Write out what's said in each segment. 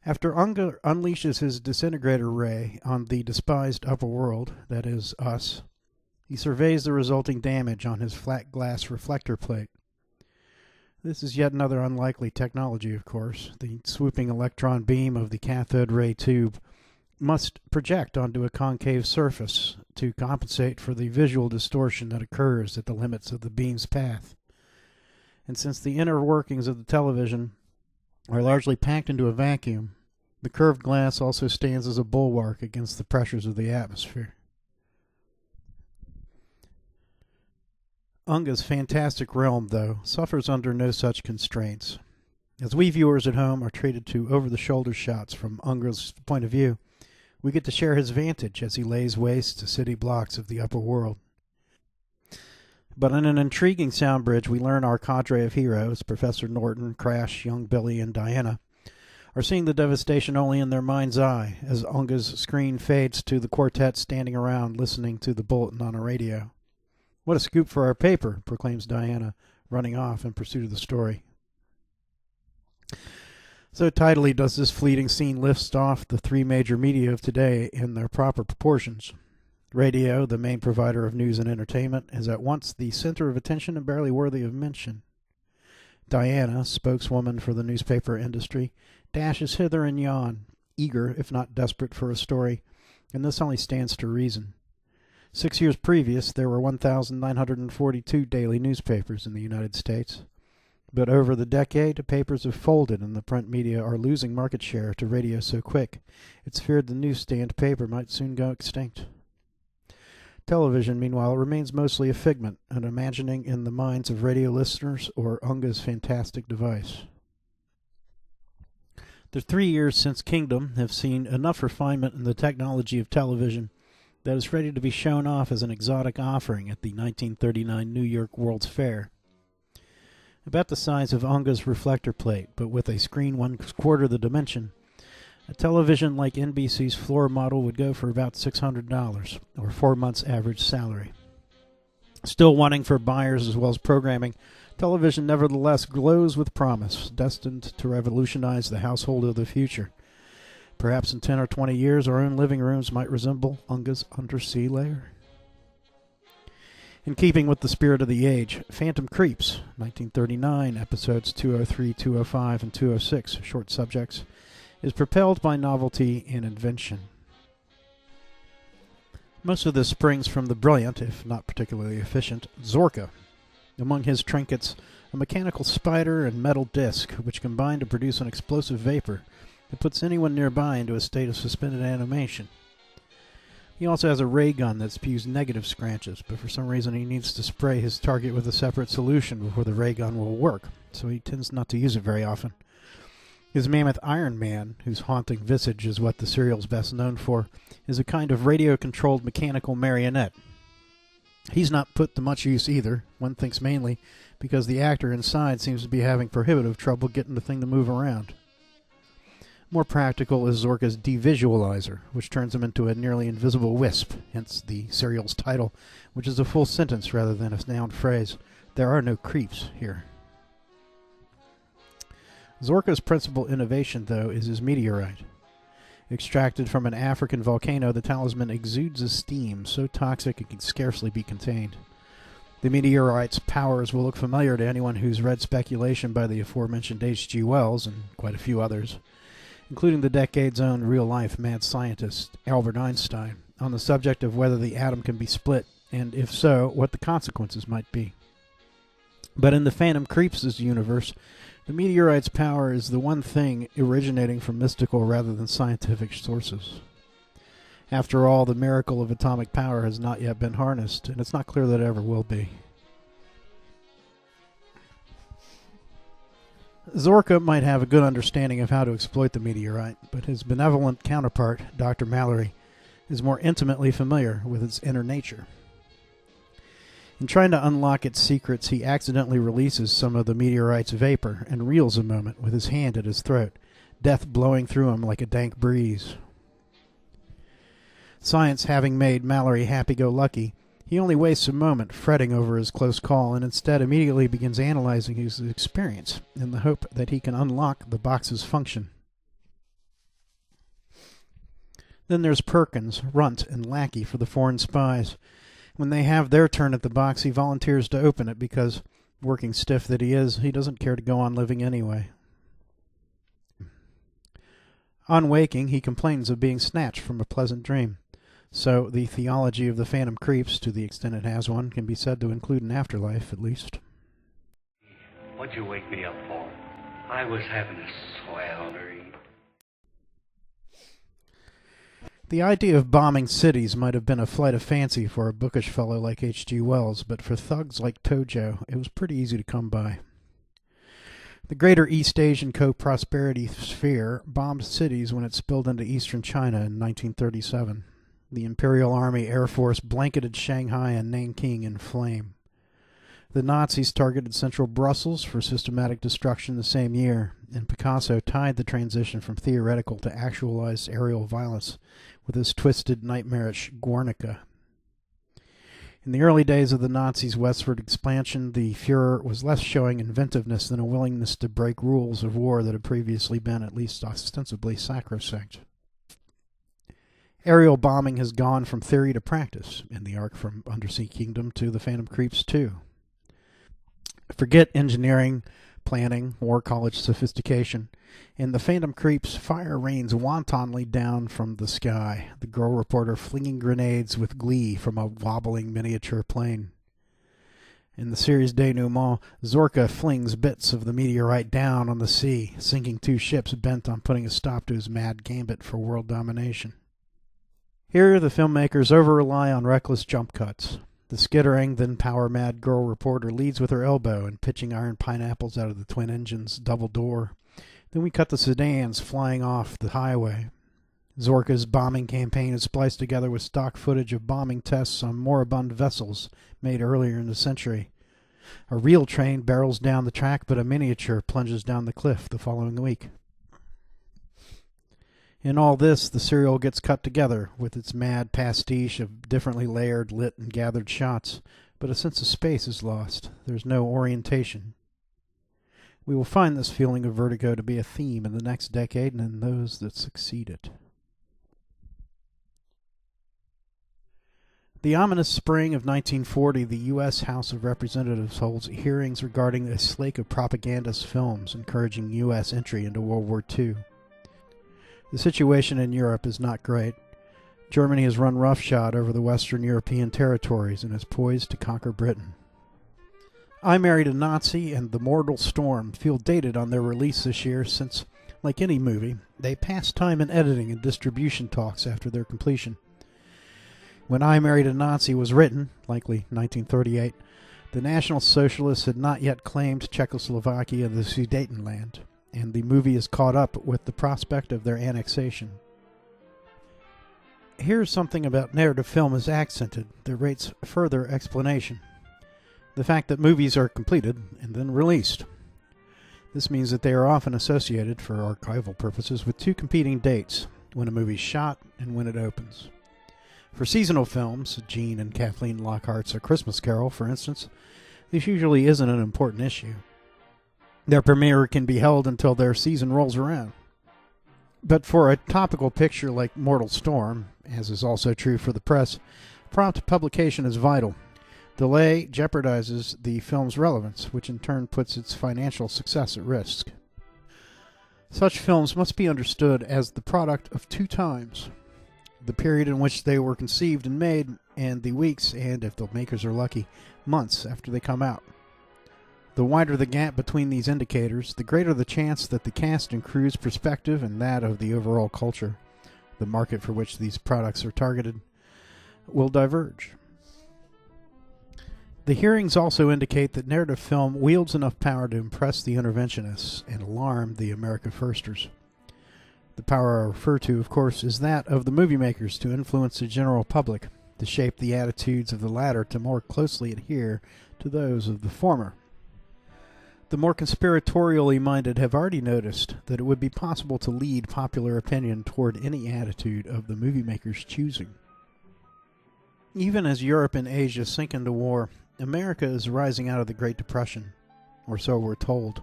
After Unga unleashes his disintegrator ray on the despised upper world, that is, us, he surveys the resulting damage on his flat glass reflector plate. This is yet another unlikely technology, of course. The swooping electron beam of the cathode ray tube must project onto a concave surface to compensate for the visual distortion that occurs at the limits of the beam's path. And since the inner workings of the television are largely packed into a vacuum, the curved glass also stands as a bulwark against the pressures of the atmosphere. Unga's fantastic realm, though, suffers under no such constraints. As we viewers at home are treated to over-the-shoulder shots from Unga's point of view, we get to share his vantage as he lays waste to city blocks of the upper world. But in an intriguing sound bridge, we learn our cadre of heroes, Professor Norton, Crash, young Billy, and Diana, are seeing the devastation only in their mind's eye as Unga's screen fades to the quartet standing around listening to the bulletin on a radio. "What a scoop for our paper," proclaims Diana, running off in pursuit of the story. So tidily does this fleeting scene lift off the three major media of today in their proper proportions. Radio, the main provider of news and entertainment, is at once the center of attention and barely worthy of mention. Diana, spokeswoman for the newspaper industry, dashes hither and yon, eager, if not desperate, for a story, and this only stands to reason. 6 years previous, there were 1,942 daily newspapers in the United States. But over the decade, papers have folded and the print media are losing market share to radio so quick, it's feared the newsstand paper might soon go extinct. Television, meanwhile, remains mostly a figment, an imagining in the minds of radio listeners or Unga's fantastic device. The 3 years since Kingdom have seen enough refinement in the technology of television that is ready to be shown off as an exotic offering at the 1939 New York World's Fair. About the size of Unga's reflector plate, but with a screen 1/4 the dimension, a television like NBC's floor model would go for about $600, or 4 months' average salary. Still wanting for buyers as well as programming, television nevertheless glows with promise, destined to revolutionize the household of the future. Perhaps in 10 or 20 years, our own living rooms might resemble Unga's undersea lair. In keeping with the spirit of the age, Phantom Creeps, 1939, episodes 203, 205, and 206, short subjects, is propelled by novelty and invention. Most of this springs from the brilliant, if not particularly efficient, Zorka. Among his trinkets, a mechanical spider and metal disc, which combine to produce an explosive vapor that puts anyone nearby into a state of suspended animation. He also has a ray gun that spews negative scratches, but for some reason he needs to spray his target with a separate solution before the ray gun will work, so he tends not to use it very often. His mammoth Iron Man, whose haunting visage is what the serial's best known for, is a kind of radio-controlled mechanical marionette. He's not put to much use either, one thinks mainly because the actor inside seems to be having prohibitive trouble getting the thing to move around. More practical is Zorka's devisualizer, which turns him into a nearly invisible wisp, hence the serial's title, which is a full sentence rather than a noun phrase. There are no creeps here. Zorka's principal innovation, though, is his meteorite. Extracted from an African volcano, the talisman exudes a steam so toxic it can scarcely be contained. The meteorite's powers will look familiar to anyone who's read speculation by the aforementioned H.G. Wells and quite a few others, including the decade's own real-life mad scientist, Albert Einstein, on the subject of whether the atom can be split, and if so, what the consequences might be. But in the Phantom Creeps' universe, the meteorite's power is the one thing originating from mystical rather than scientific sources. After all, the miracle of atomic power has not yet been harnessed, and it's not clear that it ever will be. Zorka might have a good understanding of how to exploit the meteorite, but his benevolent counterpart, Dr. Mallory, is more intimately familiar with its inner nature. In trying to unlock its secrets, he accidentally releases some of the meteorite's vapor and reels a moment with his hand at his throat, death blowing through him like a dank breeze. Science having made Mallory happy-go-lucky, he only wastes a moment fretting over his close call and instead immediately begins analyzing his experience in the hope that he can unlock the box's function. Then there's Perkins, runt and lackey for the foreign spies. When they have their turn at the box, he volunteers to open it because, working stiff that he is, he doesn't care to go on living anyway. On waking, he complains of being snatched from a pleasant dream. So the theology of the Phantom Creeps, to the extent it has one, can be said to include an afterlife, at least. What'd you wake me up for? I was having a swell dream. The idea of bombing cities might have been a flight of fancy for a bookish fellow like H.G. Wells, but for thugs like Tojo, it was pretty easy to come by. The greater East Asian co-prosperity sphere bombed cities when it spilled into eastern China in 1937. The Imperial Army Air Force blanketed Shanghai and Nanking in flame. The Nazis targeted central Brussels for systematic destruction the same year, and Picasso tied the transition from theoretical to actualized aerial violence with his twisted, nightmarish Guernica. In the early days of the Nazis' westward expansion, the Fuhrer was less showing inventiveness than a willingness to break rules of war that had previously been at least ostensibly sacrosanct. Aerial bombing has gone from theory to practice, in the arc from Undersea Kingdom to the Phantom Creeps too. Forget engineering, planning, war college sophistication. In the Phantom Creeps, fire rains wantonly down from the sky, the girl reporter flinging grenades with glee from a wobbling miniature plane. In the series denouement, Zorka flings bits of the meteorite down on the sea, sinking 2 ships bent on putting a stop to his mad gambit for world domination. Here, the filmmakers over-rely on reckless jump cuts. The skittering, then power-mad girl reporter leads with her elbow in pitching iron pineapples out of the twin engines' double door. Then we cut the sedans flying off the highway. Zorka's bombing campaign is spliced together with stock footage of bombing tests on moribund vessels made earlier in the century. A real train barrels down the track, but a miniature plunges down the cliff the following week. In all this, the serial gets cut together with its mad pastiche of differently layered, lit, and gathered shots, but a sense of space is lost. There's no orientation. We will find this feeling of vertigo to be a theme in the next decade and in those that succeed it. The ominous spring of 1940, the U.S. House of Representatives holds hearings regarding a slate of propagandist films encouraging U.S. entry into World War II. The situation in Europe is not great. Germany has run roughshod over the Western European territories and is poised to conquer Britain. I Married a Nazi and The Mortal Storm feel dated on their release this year since, like any movie, they passed time in editing and distribution talks after their completion. When I Married a Nazi was written, likely 1938, the National Socialists had not yet claimed Czechoslovakia and the Sudetenland, and the movie is caught up with the prospect of their annexation. Here's something about narrative film is accented that rates further explanation. The fact that movies are completed and then released. This means that they are often associated, for archival purposes, with 2 competing dates, when a movie is shot and when it opens. For seasonal films, Gene and Kathleen Lockhart's A Christmas Carol, for instance, this usually isn't an important issue. Their premiere can be held until their season rolls around. But for a topical picture like Mortal Storm, as is also true for the press, prompt publication is vital. Delay jeopardizes the film's relevance, which in turn puts its financial success at risk. Such films must be understood as the product of 2 times: the period in which they were conceived and made, and the weeks, and if the makers are lucky, months after they come out. The wider the gap between these indicators, the greater the chance that the cast and crew's perspective and that of the overall culture, the market for which these products are targeted, will diverge. The hearings also indicate that narrative film wields enough power to impress the interventionists and alarm the America Firsters. The power I refer to, of course, is that of the movie makers to influence the general public, to shape the attitudes of the latter to more closely adhere to those of the former. The more conspiratorially minded have already noticed that it would be possible to lead popular opinion toward any attitude of the movie makers' choosing. Even as Europe and Asia sink into war, America is rising out of the Great Depression, or so we're told.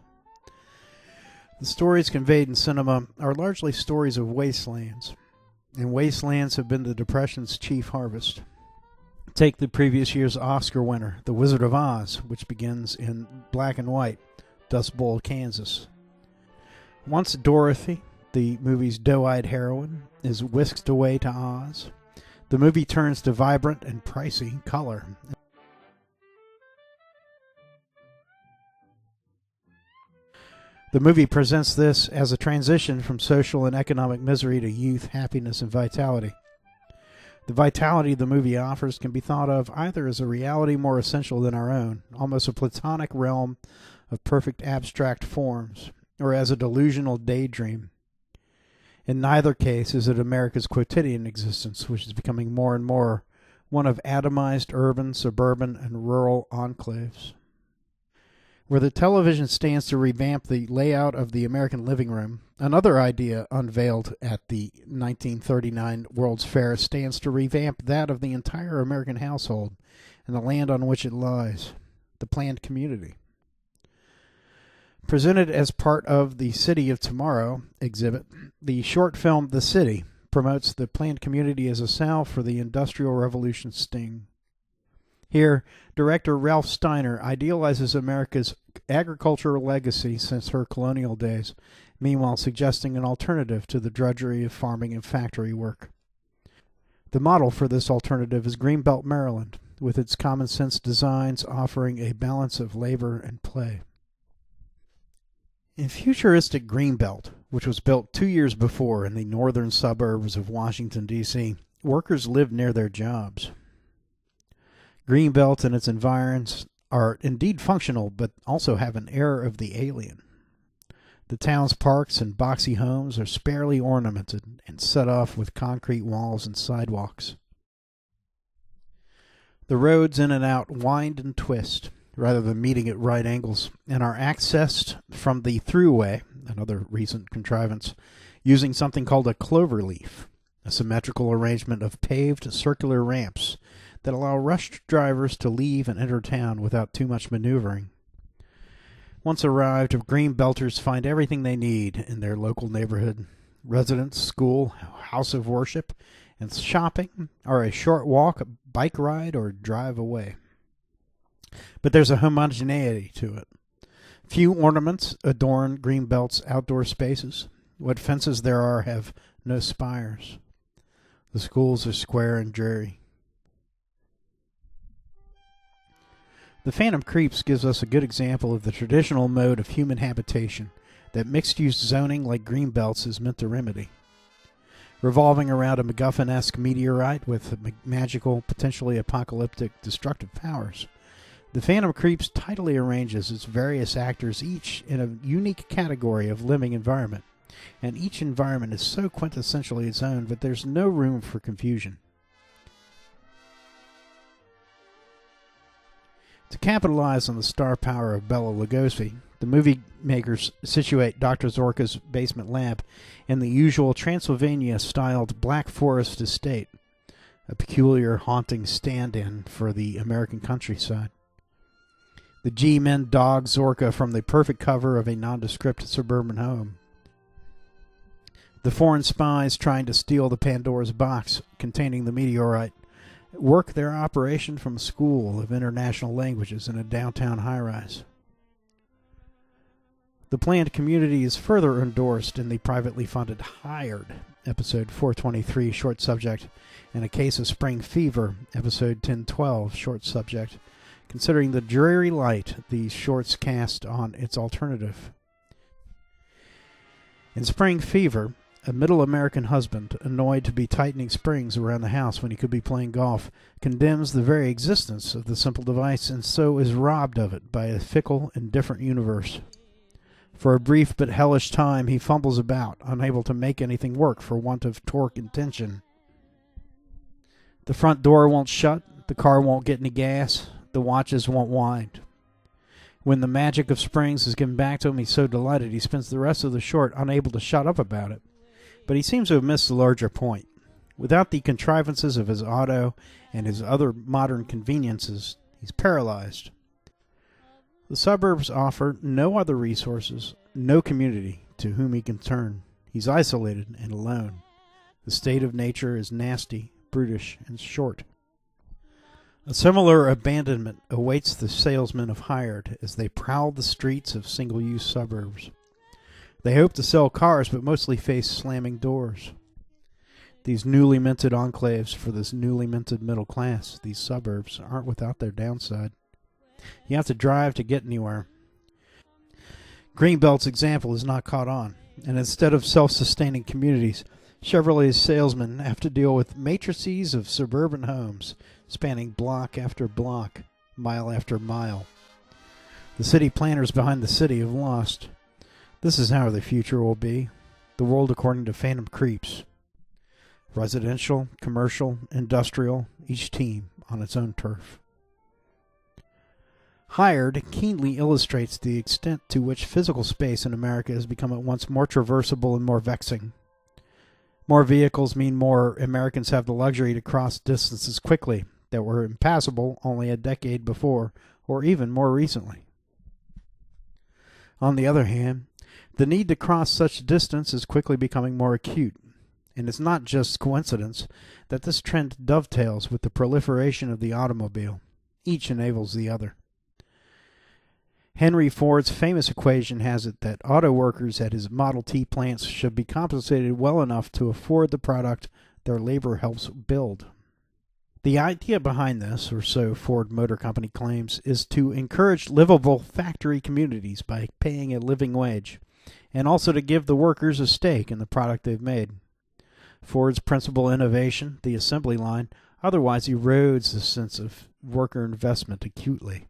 The stories conveyed in cinema are largely stories of wastelands. and wastelands have been the Depression's chief harvest. Take the previous year's Oscar winner, The Wizard of Oz, which begins in black and white, Dust Bowl, Kansas. Once Dorothy, the movie's doe-eyed heroine, is whisked away to Oz, the movie turns to vibrant and pricey color. The movie presents this as a transition from social and economic misery to youth, happiness, and vitality. The vitality the movie offers can be thought of either as a reality more essential than our own, almost a platonic realm of perfect abstract forms, or as a delusional daydream. In neither case is it America's quotidian existence, which is becoming more and more one of atomized urban, suburban, and rural enclaves. Where the television stands to revamp the layout of the American living room, another idea unveiled at the 1939 World's Fair stands to revamp that of the entire American household and the land on which it lies, the planned community. Presented as part of the City of Tomorrow exhibit, the short film The City promotes the planned community as a salve for the Industrial Revolution sting. Here, director Ralph Steiner idealizes America's agricultural legacy since her colonial days, meanwhile suggesting an alternative to the drudgery of farming and factory work. The model for this alternative is Greenbelt, Maryland, with its common-sense designs offering a balance of labor and play. In futuristic Greenbelt, which was built 2 years before in the northern suburbs of Washington, D.C., workers lived near their jobs. Greenbelt and its environs are indeed functional, but also have an air of the alien. The town's parks and boxy homes are sparely ornamented and set off with concrete walls and sidewalks. The roads in and out wind and twist, rather than meeting at right angles, and are accessed from the throughway, another recent contrivance, using something called a cloverleaf, a symmetrical arrangement of paved circular ramps that allow rushed drivers to leave and enter town without too much maneuvering. Once arrived, Greenbelters find everything they need in their local neighborhood. Residence, school, house of worship, and shopping are a short walk, bike ride, or drive away. But there's a homogeneity to it. Few ornaments adorn Greenbelt's outdoor spaces. What fences there are have no spires. The schools are square and dreary. The Phantom Creeps gives us a good example of the traditional mode of human habitation that mixed-use zoning like Greenbelt's is meant to remedy. Revolving around a MacGuffin-esque meteorite with magical, potentially apocalyptic, destructive powers, The Phantom Creeps tidily arranges its various actors each in a unique category of living environment, and each environment is so quintessentially its own that there's no room for confusion. To capitalize on the star power of Bela Lugosi, the movie makers situate Dr. Zorka's basement lab in the usual Transylvania-styled Black Forest estate, a peculiar, haunting stand-in for the American countryside. The G-men dog Zorka from the perfect cover of a nondescript suburban home. The foreign spies trying to steal the Pandora's box containing the meteorite work their operation from a school of international languages in a downtown high-rise. The planned community is further endorsed in the privately funded Hired, episode 423, short subject, and A Case of Spring Fever, episode 1012, short subject, considering the dreary light these shorts cast on its alternative. In Spring Fever, a middle American husband, annoyed to be tightening springs around the house when he could be playing golf, condemns the very existence of the simple device and so is robbed of it by a fickle, indifferent universe. For a brief but hellish time, he fumbles about, unable to make anything work for want of torque and tension. The front door won't shut, the car won't get any gas, the watches won't wind. When the magic of springs is given back to him, he's so delighted he spends the rest of the short unable to shut up about it. But he seems to have missed the larger point. Without the contrivances of his auto and his other modern conveniences, he's paralyzed. The suburbs offer no other resources, no community to whom he can turn. He's isolated and alone. The state of nature is nasty, brutish, and short. A similar abandonment awaits the salesmen of Hired as they prowl the streets of single-use suburbs. They hope to sell cars, but mostly face slamming doors. These newly minted enclaves for this newly minted middle class, these suburbs, aren't without their downside. You have to drive to get anywhere. Greenbelt's example is not caught on, and instead of self-sustaining communities, Chevrolet's salesmen have to deal with matrices of suburban homes spanning block after block, mile after mile. The city planners behind the city have lost. This is how the future will be, the world according to Phantom Creeps. Residential, commercial, industrial, each team on its own turf. Hired keenly illustrates the extent to which physical space in America has become at once more traversable and more vexing. More vehicles mean more Americans have the luxury to cross distances quickly that were impassable only a decade before, or even more recently. On the other hand, the need to cross such distance is quickly becoming more acute, and it's not just coincidence that this trend dovetails with the proliferation of the automobile. Each enables the other. Henry Ford's famous equation has it that auto workers at his Model T plants should be compensated well enough to afford the product their labor helps build. The idea behind this, or so Ford Motor Company claims, is to encourage livable factory communities by paying a living wage, and also to give the workers a stake in the product they've made. Ford's principal innovation, the assembly line, otherwise erodes the sense of worker investment acutely.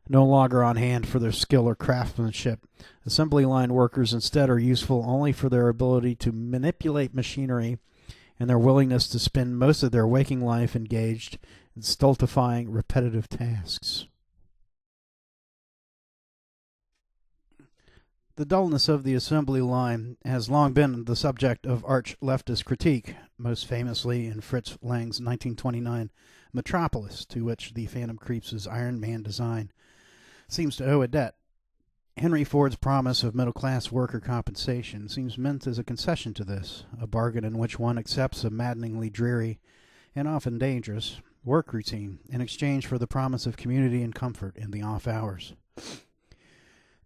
No longer on hand for their skill or craftsmanship, assembly line workers instead are useful only for their ability to manipulate machinery and their willingness to spend most of their waking life engaged in stultifying repetitive tasks. The dullness of the assembly line has long been the subject of arch-leftist critique, most famously in Fritz Lang's 1929 Metropolis, to which the Phantom Creeps' Iron Man design seems to owe a debt. Henry Ford's promise of middle-class worker compensation seems meant as a concession to this, a bargain in which one accepts a maddeningly dreary and often dangerous work routine in exchange for the promise of community and comfort in the off hours.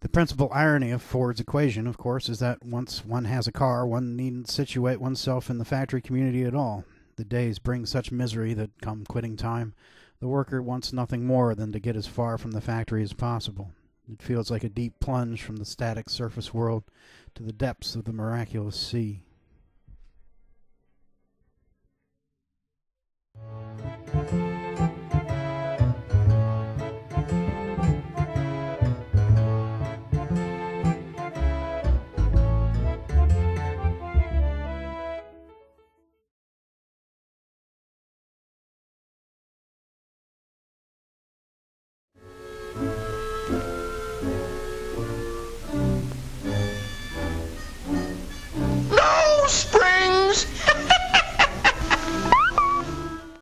The principal irony of Ford's equation, of course, is that once one has a car, one needn't situate oneself in the factory community at all. The days bring such misery that, come quitting time, the worker wants nothing more than to get as far from the factory as possible. It feels like a deep plunge from the static surface world to the depths of the miraculous sea.